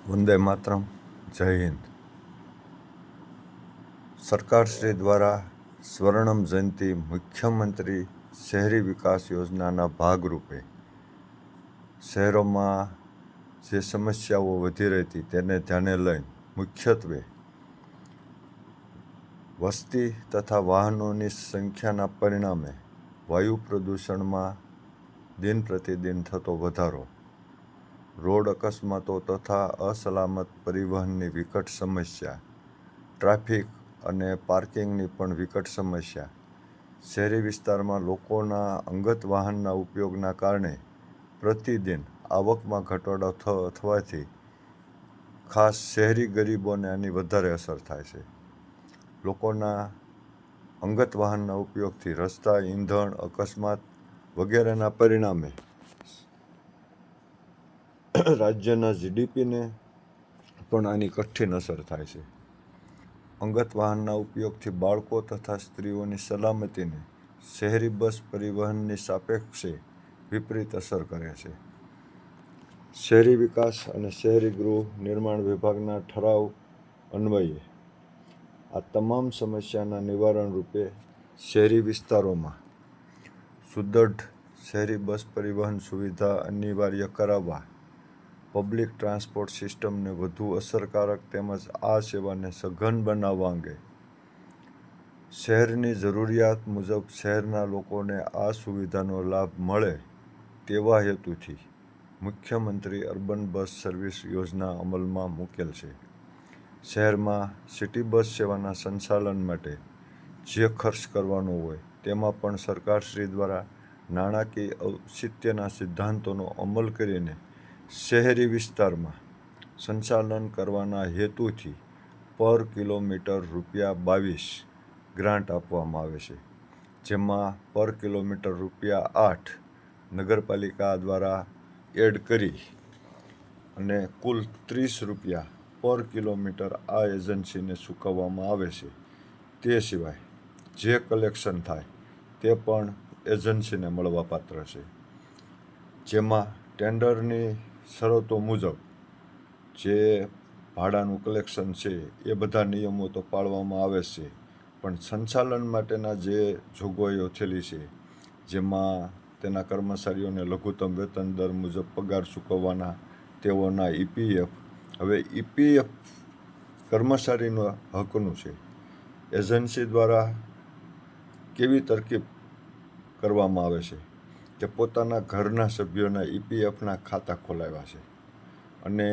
વંદે માતરમ. જય હિન્દ. સરકારશ્રી દ્વારા સ્વર્ણમ જયંતિ મુખ્યમંત્રી શહેરી વિકાસ યોજનાના ભાગરૂપે શહેરોમાં જે સમસ્યાઓ વધી રહી હતી તેને ધ્યાને લઈને મુખ્યત્વે વસ્તી તથા વાહનોની સંખ્યાના પરિણામે વાયુ પ્રદૂષણમાં દિન પ્રતિદિન થતો વધારો, રોડ અકસ્માતો તથા અસલામત પરિવહનની વિકટ સમસ્યા, ટ્રાફિક અને પાર્કિંગની પણ વિકટ સમસ્યા, શહેરી વિસ્તારમાં લોકોના અંગત વાહનના ઉપયોગના કારણે પ્રતિદિન આવકમાં ઘટાડો થવાથી ખાસ શહેરી ગરીબોને આની વધારે અસર થાય છે. લોકોના અંગત વાહનના ઉપયોગથી રસ્તા, ઈંધણ, અકસ્માત વગેરેના પરિણામે રાજ્યના જીડીપીને પણ આની કઠિન અસર થાય છે. અંગત વાહનના ઉપયોગથી બાળકો તથા સ્ત્રીઓની સલામતીને શહેરી બસ પરિવહનની સાપેક્ષે વિપરીત અસર કરે છે. શહેરી વિકાસ અને શહેરી ગૃહ નિર્માણ વિભાગના ઠરાવ અન્વયે આ તમામ સમસ્યાના નિવારણ રૂપે શહેરી વિસ્તારોમાં સુદૃઢ શહેરી બસ પરિવહન સુવિધા અનિવાર્ય કરાવવા, પબ્લિક ટ્રાન્સપોર્ટ સિસ્ટમને વધુ અસરકારક તેમજ આ સેવાને સઘન બનાવવા અંગે શહેરની જરૂરિયાત મુજબ શહેરના લોકોને આ સુવિધાનો લાભ મળે તેવા હેતુથી મુખ્યમંત્રી અર્બન બસ સર્વિસ યોજના અમલમાં મૂકેલ છે. શહેરમાં સિટી બસ સેવાના સંચાલન માટે જે ખર્ચ કરવાનો હોય તેમાં પણ સરકારશ્રી દ્વારા નાણાકીય ઔચિત્યના સિદ્ધાંતોનો અમલ કરીને શહેરી વિસ્તારમાં સંચાલન કરવાના હેતુથી પર કિલોમીટર ₹22 ગ્રાન્ટ આપવામાં આવે છે, જેમાં પર કિલોમીટર ₹8 નગરપાલિકા દ્વારા એડ કરી અને કુલ ₹30 પર કિલોમીટર આ એજન્સીને ચૂકવવામાં આવે છે. તે સિવાય જે કલેક્શન થાય તે પણ એજન્સીને મળવાપાત્ર છે, જેમાં ટેન્ડરની શરતો મુજબ જે ભાડાનું કલેક્શન છે એ બધા નિયમો તો પાળવામાં આવે છે, પણ સંચાલન માટેના જે જોગવાઈઓ થયેલી છે, જેમાં તેના કર્મચારીઓને લઘુત્તમ વેતન દર મુજબ પગાર ચૂકવવાના, તેઓના ઈપીએફ, હવે ઈપીએફ કર્મચારીનો હકનું છે. એજન્સી દ્વારા કેવી તરકીબ કરવામાં આવે છે કે પોતાના ઘરના સભ્યોના ઈપીએફના ખાતા ખોલાવ્યા છે અને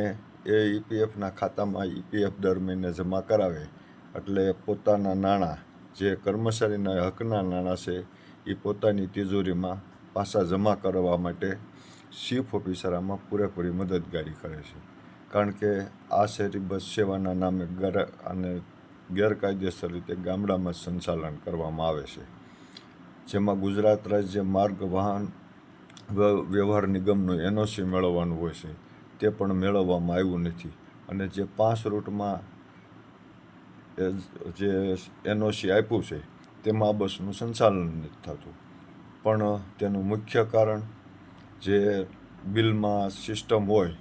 એ ઈપીએફના ખાતામાં ઈપીએફ દર મહિને જમા કરાવે એટલે પોતાના નાણાં, જે કર્મચારીના હકના નાણાં છે, એ પોતાની તિજોરીમાં પાછા જમા કરવા માટે ચીફ ઓફિસર આમાં પૂરેપૂરી મદદગારી કરે છે. કારણ કે આ શહેરી બસ સેવાના નામે અને ગેરકાયદેસર રીતે ગામડામાં સંચાલન કરવામાં આવે છે, જેમાં ગુજરાત રાજ્ય માર્ગ વાહન વ્યવહાર નિગમનું એનઓસી મેળવવાનું હોય છે, તે પણ મેળવવામાં આવ્યું નથી. અને જે 5 રૂટમાં જે એનઓસી આપ્યું છે તેમાં આ બસનું સંચાલન નથી થતું. પણ તેનું મુખ્ય કારણ જે બિલમાં સિસ્ટમ હોય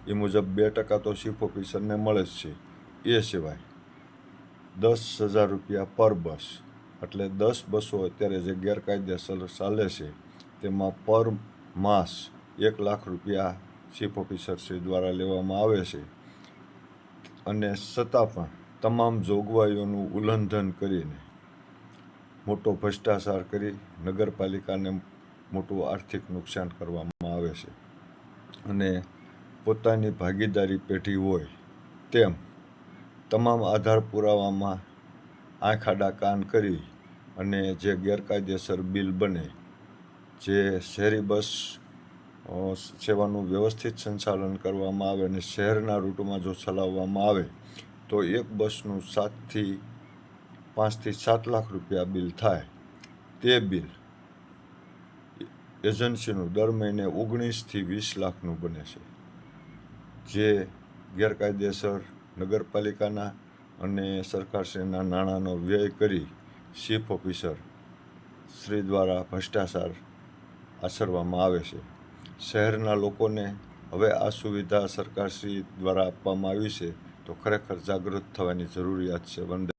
એ મુજબ 2% તો ચીફ ઓફિસરને મળે જ છે. એ સિવાય ₹10,000 પર બસ, એટલે 10 બસો અત્યારે જે ગેરકાયદેસર ચાલે છે તેમાં પર માસ ₹1,00,000 ચીફ ઓફિસરશ્રી દ્વારા લેવામાં આવે છે. અને છતાં પણ તમામ જોગવાઈઓનું ઉલ્લંઘન કરીને મોટો ભ્રષ્ટાચાર કરી નગરપાલિકાને મોટું આર્થિક નુકસાન કરવામાં આવે છે અને પોતાની ભાગીદારી પેઢી હોય તેમ તમામ આધાર પુરાવામાં આંખ આડા કાન કરી અને જે ગેરકાયદેસર બિલ બને, જે શહેરી બસ સેવાનું વ્યવસ્થિત સંચાલન કરવામાં આવે અને શહેરના રૂટમાં જો ચલાવવામાં આવે તો એક બસનું 5 થી 7 લાખ રૂપિયા બિલ થાય. તે બિલ એજન્સીનું દર મહિને 19 થી 20 લાખનું બને છે, જે ગેરકાયદેસર નગરપાલિકાના અને સરકારશ્રીના નાણાંનો વ્યય કરી ચીફ ઓફિસર શ્રી દ્વારા ભ્રષ્ટાચાર આચરવામાં આવે છે. શહેરના લોકોને હવે આ સુવિધા સરકારશ્રી દ્વારા આપવામાં આવી છે, તો ખરેખર જાગૃત થવાની જરૂરિયાત છે. વંદે